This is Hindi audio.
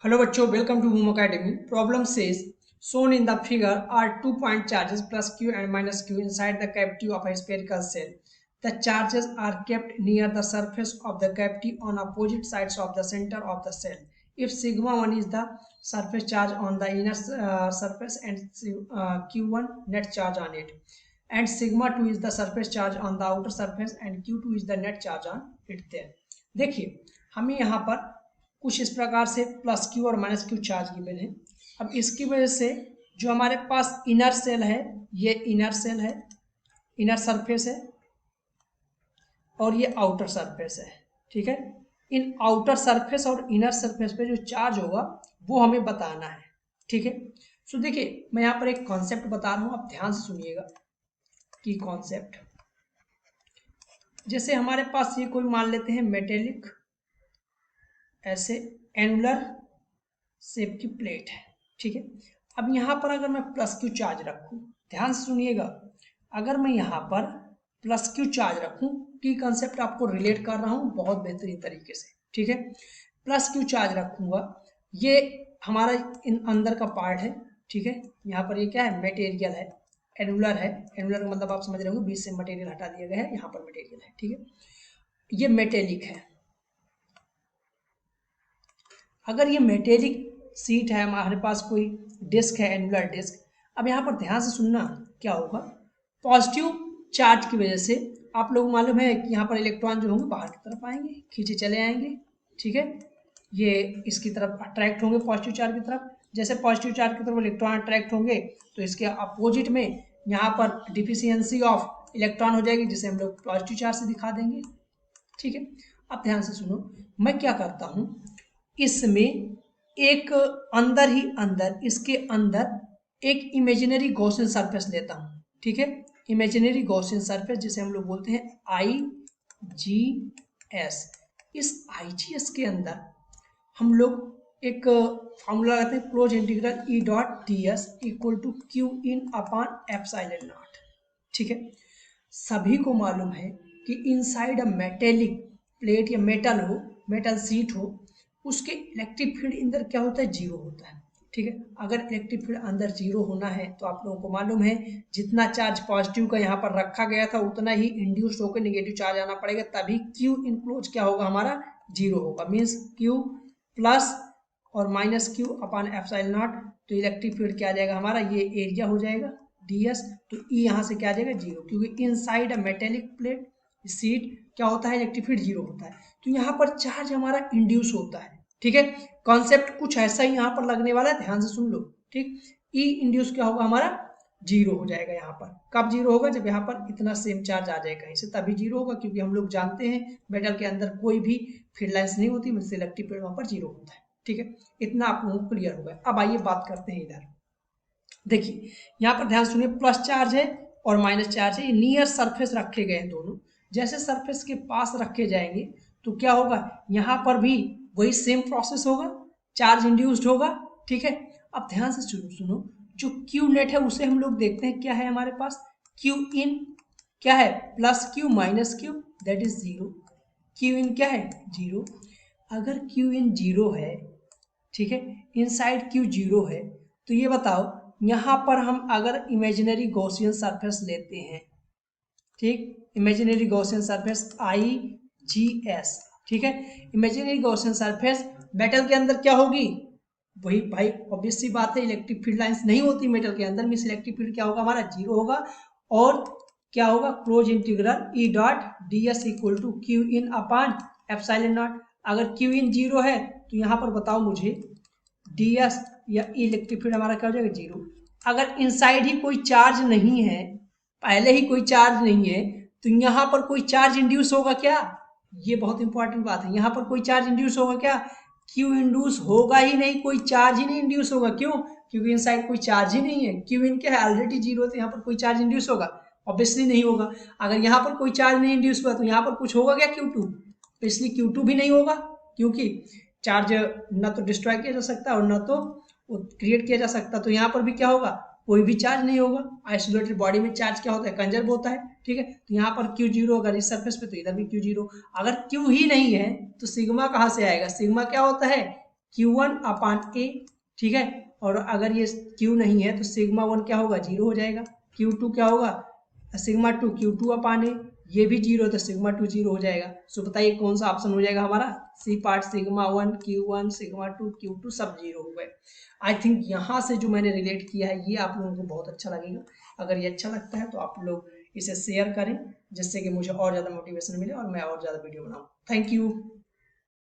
Hello बच्चों, welcome to Home Academy. Problem says shown in the figure are 2 point charges plus q and minus q inside the cavity of a spherical shell. The charges are kept near the surface of the cavity on opposite sides of the center of the shell. If sigma 1 is the surface charge on the inner surface and q1 net charge on it, and sigma 2 is the surface charge on the outer surface and q2 is the net charge on it there. देखिए, हमें यहाँ पर कुछ इस प्रकार से प्लस क्यू और माइनस क्यू चार्ज गिवन है. अब इसकी वजह से जो हमारे पास इनर सेल है, ये इनर सेल है, इनर सरफेस है, और ये आउटर सरफेस है. ठीक है, इन आउटर सरफेस और इनर सरफेस पे जो चार्ज होगा वो हमें बताना है. ठीक है, सो देखिए मैं यहाँ पर एक कॉन्सेप्ट बता रहा हूँ, आप ध्यान से सुनिएगा कि कॉन्सेप्ट जैसे हमारे पास ये कोई मान लेते हैं मेटेलिक ऐसे एनुलर शेप की प्लेट है. ठीक है, अब यहाँ पर अगर मैं प्लस क्यू चार्ज रखूँ, ध्यान से सुनिएगा, अगर मैं यहाँ पर प्लस क्यू चार्ज रखूँ, की कंसेप्ट आपको रिलेट कर रहा हूँ बहुत बेहतरीन तरीके से. ठीक है, प्लस क्यू चार्ज रखूँगा, ये हमारा इन अंदर का पार्ट है. ठीक है, यहाँ पर ये क्या है, मटेरियल है, एनुलर है. एनुलर का मतलब आप समझ रहे होंगे, बीच से मटेरियल हटा दिया गया है, यहाँ पर मटेरियल है. ठीक है, ये मेटेलिक है. अगर ये मेटेलिक सीट है, हमारे पास कोई डिस्क है, एनुलर डिस्क. अब यहाँ पर ध्यान से सुनना, क्या होगा, पॉजिटिव चार्ज की वजह से आप लोग मालूम है कि यहाँ पर इलेक्ट्रॉन जो होंगे बाहर की तरफ आएंगे, खींचे चले आएंगे. ठीक है, ये इसकी तरफ अट्रैक्ट होंगे पॉजिटिव चार्ज की तरफ. जैसे पॉजिटिव चार्ज की तरफ इलेक्ट्रॉन अट्रैक्ट होंगे तो इसके अपोजिट में यहाँ पर डिफिशियंसी ऑफ इलेक्ट्रॉन हो जाएगी, जिसे हम लोग पॉजिटिव चार्ज से दिखा देंगे. ठीक है, अब ध्यान से सुनो, मैं क्या करता हूँ, इसमें एक अंदर ही अंदर, इसके अंदर एक इमेजिनरी गॉसियन सरफेस लेता हूँ. ठीक है, इमेजिनरी गॉसियन सरफेस जिसे हम लोग बोलते हैं IGS. इस IGS के अंदर हम लोग एक फॉर्मूला लगाते हैं, close integral E dot ds equal to q in upon epsilon naught. ठीक है, सभी को मालूम है कि इनसाइड अ मेटेलिक प्लेट या मेटल हो, मेटल सीट हो, उसके इलेक्ट्रिक फील्ड अंदर क्या होता है, जीरो होता है. ठीक है, अगर इलेक्ट्रिक फील्ड अंदर जीरो होना है तो आप लोगों को मालूम है जितना चार्ज पॉजिटिव का यहाँ पर रखा गया था उतना ही इंड्यूस्ड होकर नेगेटिव चार्ज आना पड़ेगा, तभी क्यू इनक्लोज क्या होगा, हमारा जीरो होगा. मीन्स क्यू प्लस और minus Q upon epsilon not. तो इलेक्ट्रिक फील्ड क्या आ जाएगा हमारा, ये एरिया हो जाएगा ds. तो E यहाँ से क्या आ जाएगा, जीरो, क्योंकि inside a metallic plate seat क्या होता है, इलेक्ट्रिक फील्ड जीरो होता है. तो यहाँ पर चार्ज हमारा इंड्यूस होता है. ठीक है, कॉन्सेप्ट कुछ ऐसा ही यहाँ पर लगने वाला है, ध्यान से सुन लो. ठीक, ई इंड्यूस क्या होगा, हमारा जीरो हो जाएगा. यहाँ पर कब जीरो होगा, जब यहाँ पर इतना सेम चार्ज आ जाए कहीं से, तभी जीरो होगा, क्योंकि हम लोग जानते हैं मेटल के अंदर कोई भी फील्ड लाइंस नहीं होती, मतलब इलेक्ट्रिक फील्ड वहाँ पर जीरो होता है. ठीक है, इतना आप लोगों को क्लियर हो गया. अब आइए बात करते हैं इधर. देखिए यहाँ पर ध्यान सुनिए, प्लस चार्ज है और माइनस चार्ज है, ये नियर सरफेस रखे गए हैं दोनों. जैसे सरफेस के पास रखे जाएंगे तो क्या होगा, यहाँ पर भी वही सेम प्रोसेस होगा, चार्ज इंड्यूस्ड होगा. ठीक है, अब ध्यान से सुनो, जो क्यू नेट है उसे हम लोग देखते हैं, क्या है हमारे पास, क्यू इन क्या है, plus Q minus Q, that is zero. Q in क्या है, जीरो. अगर क्यू इन जीरो है, ठीक है, इनसाइड क्यू जीरो है, तो ये बताओ यहाँ पर हम अगर इमेजिनरी गॉसियन सरफेस लेते हैं, ठीक, इमेजिनरी गॉसियन सरफेस IGS. ठीक है, इमेजिनरी गॉसियन सरफेस मेटल के अंदर क्या होगी, वही भाई ऑब्वियस सी बात है, इलेक्ट्रिक फील्ड लाइंस नहीं होती मेटल के अंदर, मींस इलेक्ट्रिक फील्ड क्या होगा, हमारा जीरो होगा. और क्या होगा, close integral E dot ds equal to q in upon epsilon naught. अगर क्यू इन जीरो है तो यहाँ पर बताओ मुझे ds या इलेक्ट्रिक फील्ड हमारा क्या हो जाएगा, जीरो. अगर इनसाइड ही कोई चार्ज नहीं है, पहले ही कोई चार्ज नहीं है, तो यहाँ पर कोई चार्ज इंड्यूस होगा क्या, ये बहुत इंपॉर्टेंट बात है. यहाँ पर कोई चार्ज इंड्यूस होगा क्या, क्यू इंड्यूस होगा ही नहीं, कोई चार्ज ही नहीं इंड्यूस होगा. क्यों, क्योंकि इनसाइड कोई चार्ज ही नहीं है. क्यू इन क्या है, ऑलरेडी जीरो, तो यहाँ पर कोई चार्ज इंड्यूस होगा, ऑब्वियसली नहीं होगा. अगर यहाँ पर कोई चार्ज नहीं इंड्यूस हुआ तो यहाँ पर कुछ होगा क्या, Q2, तो इसलिए Q2 भी नहीं होगा, क्योंकि चार्ज न तो डिस्ट्रॉय किया जा सकता और न तो क्रिएट किया जा सकता. तो यहाँ पर भी क्या होगा, कोई भी चार्ज नहीं होगा. आइसोलेटेड बॉडी में चार्ज क्या होता है, कंजर्व होता है. ठीक है, तो यहाँ पर क्यू जीरो अगर इस सरफेस पे, तो इधर भी क्यू जीरो. अगर क्यू ही नहीं है तो सिग्मा कहाँ से आएगा, सिग्मा क्या होता है, Q1 अपान ए, ठीक है। और अगर ये Q नहीं है तो सिग्मा 1 क्या होगा, 0 हो जाएगा। Q2 क्या होगा, सिग्मा 2 Q2 अपान ए, ये भी 0 है तो सिग्मा 2 0 हो जाएगा। सो बताइए कौन सा ऑप्शन हो जाएगा हमारा, C part, sigma 1 Q1 sigma 2 Q2 सब 0 हो गए। आई थिंक यहाँ से जो मैंने रिलेट किया है ये आप लोगों को बहुत अच्छा लगेगा। अगर ये अच्छा लगता है तो आप लोग इसे शेयर करें, जिससे कि मुझे और ज़्यादा मोटिवेशन मिले और मैं और ज़्यादा वीडियो बनाऊँ। Thank you.